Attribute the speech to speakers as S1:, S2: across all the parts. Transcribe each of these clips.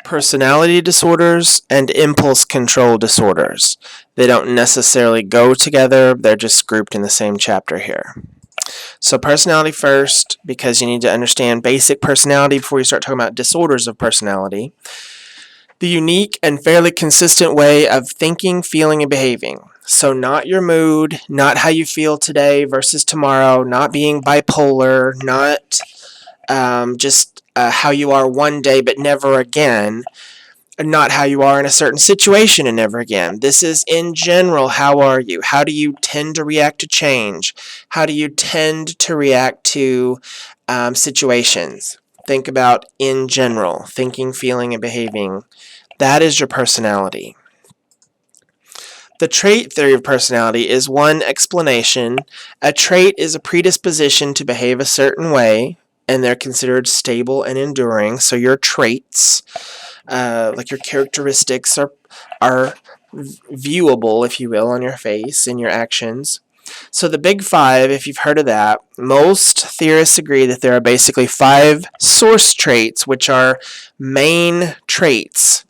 S1: Personality disorders and impulse control disorders. They don't necessarily go together, they're just grouped in the same chapter here. So personality first, because you need to understand basic personality before you start talking about disorders of personality. The unique and fairly consistent way of thinking, feeling, and behaving. So not your mood, not how you feel today versus tomorrow, not being bipolar, not just how you are one day but never again, not how you are in a certain situation and never again. This is in general, how are you? How do you tend to react to change? How do you tend to react to situations? Think about in general, thinking, feeling, and behaving. That is your personality. The trait theory of personality is one explanation. A trait is a predisposition to behave a certain way, and they're considered stable and enduring. So your traits, like your characteristics, are viewable, if you will, on your face, in your actions. So the Big Five, if you've heard of that, most theorists agree that there are basically 5 source traits, which are main traits,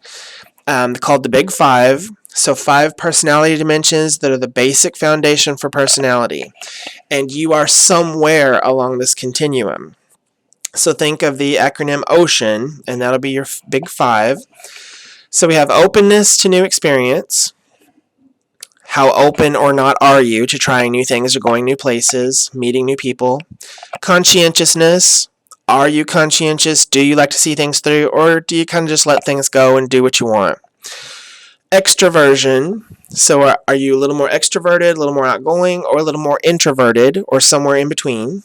S1: called the Big Five. So 5 personality dimensions that are the basic foundation for personality. And you are somewhere along this continuum. So think of the acronym OCEAN, and that'll be your Big Five. So we have openness to new experience. How open or not are you to trying new things or going new places, meeting new people? Conscientiousness. Are you conscientious? Do you like to see things through, or do you kind of just let things go and do what you want? Extroversion. So are you a little more extroverted, a little more outgoing, or a little more introverted, or somewhere in between?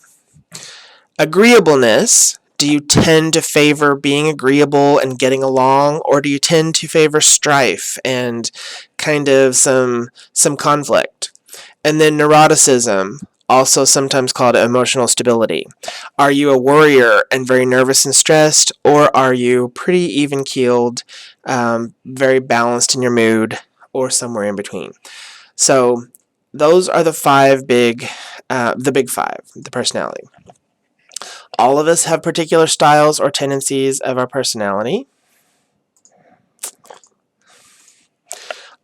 S1: Agreeableness. Do you tend to favor being agreeable and getting along, or do you tend to favor strife and kind of some conflict? And then neuroticism, also sometimes called emotional stability. Are you a worrier and very nervous and stressed, or are you pretty even-keeled, very balanced in your mood, or somewhere in between? So those are the Big Five, the personality. All of us have particular styles or tendencies of our personality.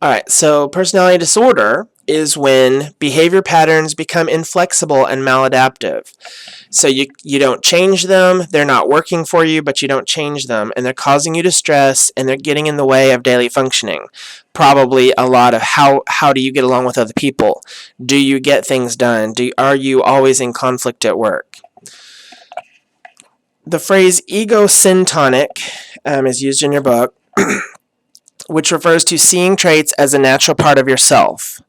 S1: Alright, so personality disorder is when behavior patterns become inflexible and maladaptive. So you don't change them, they're not working for you, but you don't change them, and they're causing you distress, and they're getting in the way of daily functioning. Probably a lot of how do you get along with other people? Do you get things done? Are you always in conflict at work? The phrase egosyntonic is used in your book, which refers to seeing traits as a natural part of yourself.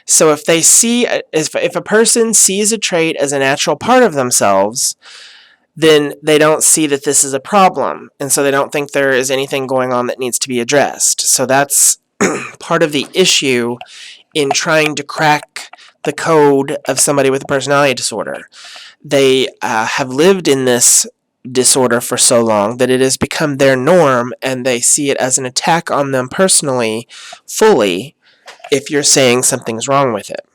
S1: So if a person sees a trait as a natural part of themselves, then they don't see that this is a problem, and so they don't think there is anything going on that needs to be addressed. So that's part of the issue in trying to crack the code of somebody with a personality disorder. They have lived in this disorder for so long that it has become their norm, and they see it as an attack on them personally, fully, if you're saying something's wrong with it.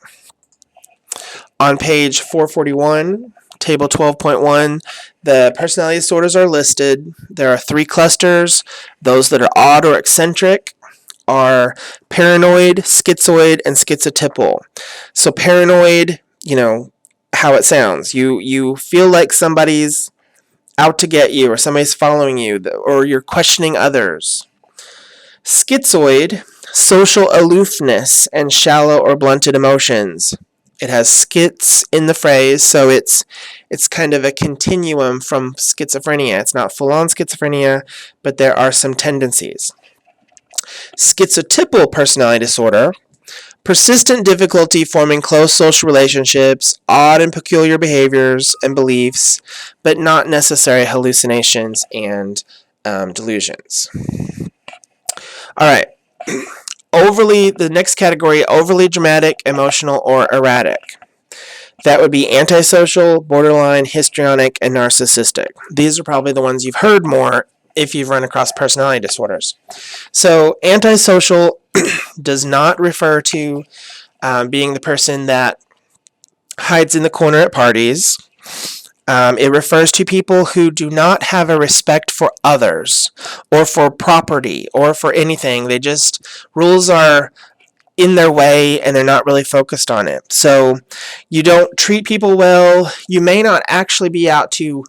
S1: On page 441, table 12.1, the personality disorders are listed. There are 3 clusters. Those that are odd or eccentric are paranoid, schizoid, and schizotypal. So paranoid, how it sounds. You feel like somebody's out to get you, or somebody's following you, or you're questioning others. Schizoid, social aloofness and shallow or blunted emotions. It has schiz in the phrase, so it's kind of a continuum from schizophrenia. It's not full-on schizophrenia, but there are some tendencies. Schizotypal personality disorder. Persistent difficulty forming close social relationships, odd and peculiar behaviors and beliefs, but not necessary hallucinations and delusions. All right. The next category, overly dramatic, emotional, or erratic. That would be antisocial, borderline, histrionic, and narcissistic. These are probably the ones you've heard more if you've run across personality disorders. So antisocial does not refer to being the person that hides in the corner at parties. It refers to people who do not have a respect for others or for property or for anything. They just, rules are in their way and they're not really focused on it. So you don't treat people well. You may not actually be out to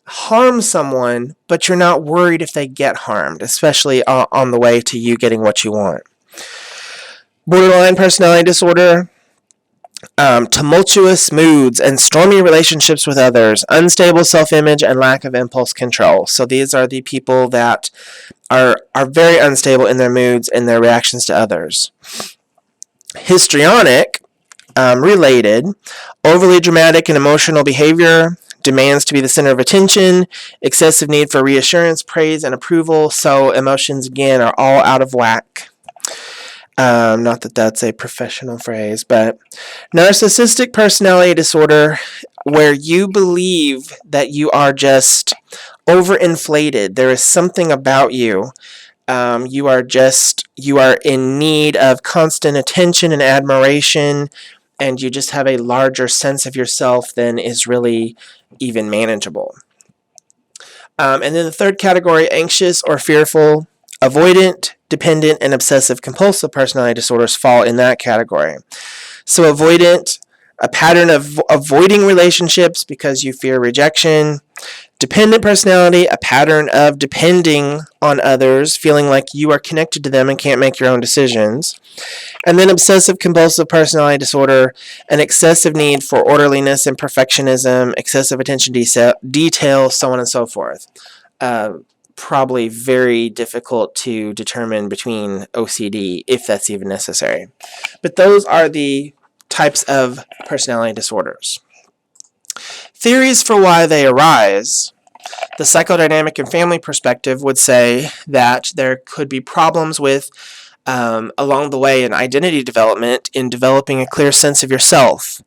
S1: harm someone, but you're not worried if they get harmed, especially on the way to you getting what you want. Borderline personality disorder. Tumultuous moods and stormy relationships with others, unstable self-image, and lack of impulse control. So these are the people that are very unstable in their moods and their reactions to others. Histrionic, related, overly dramatic and emotional behavior, demands to be the center of attention, excessive need for reassurance, praise, and approval. So emotions, again, are all out of whack. Not that that's a professional phrase, but narcissistic personality disorder, where you believe that you are just overinflated. There is something about you. You are in need of constant attention and admiration, and you just have a larger sense of yourself than is really even manageable. And then the third category, anxious or fearful. Avoidant, dependent, and obsessive-compulsive personality disorders fall in that category. So avoidant, a pattern of avoiding relationships because you fear rejection. Dependent personality, a pattern of depending on others, feeling like you are connected to them and can't make your own decisions. And then obsessive-compulsive personality disorder, an excessive need for orderliness and perfectionism, excessive attention to detail, so on and so forth. Probably very difficult to determine between OCD, if that's even necessary. But those are the types of personality disorders. Theories for why they arise. The psychodynamic and family perspective would say that there could be problems with, along the way, in identity development, in developing a clear sense of yourself.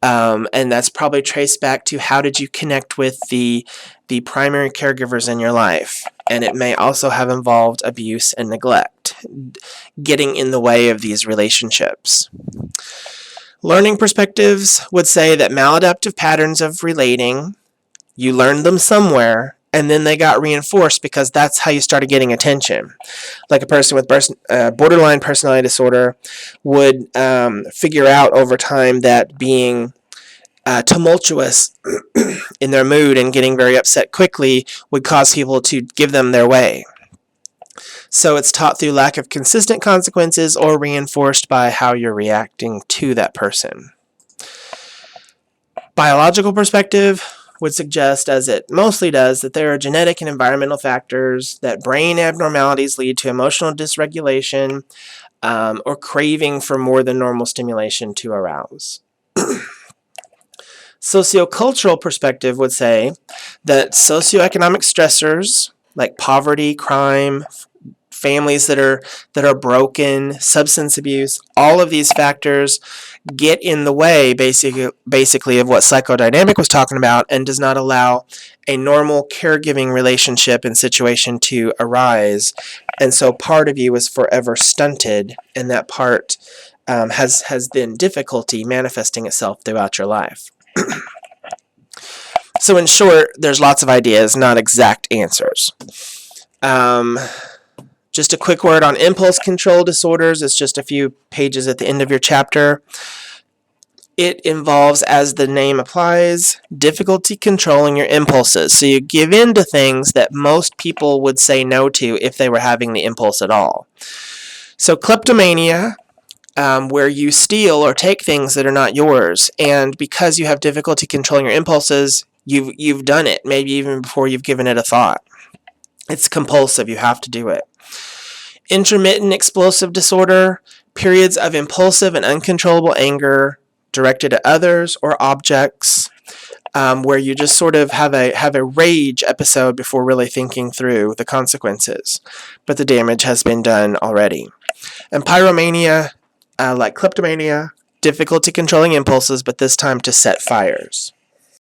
S1: And that's probably traced back to how did you connect with the primary caregivers in your life. And it may also have involved abuse and neglect, getting in the way of these relationships. Learning perspectives would say that maladaptive patterns of relating, you learned them somewhere, and then they got reinforced because that's how you started getting attention. Like a person with borderline personality disorder would figure out over time that being tumultuous in their mood and getting very upset quickly would cause people to give them their way. So it's taught through lack of consistent consequences or reinforced by how you're reacting to that person. Biological perspective would suggest, as it mostly does, that there are genetic and environmental factors, that brain abnormalities lead to emotional dysregulation or craving for more than normal stimulation to arouse. Sociocultural perspective would say that socioeconomic stressors like poverty, crime, families that are broken, substance abuse, all of these factors get in the way basically of what psychodynamic was talking about and does not allow a normal caregiving relationship and situation to arise. And so part of you is forever stunted, and that part has been difficulty manifesting itself throughout your life. So in short, there's lots of ideas, not exact answers. Just a quick word on impulse control disorders. It's just a few pages at the end of your chapter. It involves, as the name applies, difficulty controlling your impulses. So you give in to things that most people would say no to if they were having the impulse at all. So kleptomania, where you steal or take things that are not yours, and because you have difficulty controlling your impulses, you've done it, maybe even before you've given it a thought. It's compulsive, you have to do it. Intermittent explosive disorder, periods of impulsive and uncontrollable anger directed at others or objects, where you just sort of have a rage episode before really thinking through the consequences, but the damage has been done already. And pyromania, like kleptomania, difficulty controlling impulses, but this time to set fires.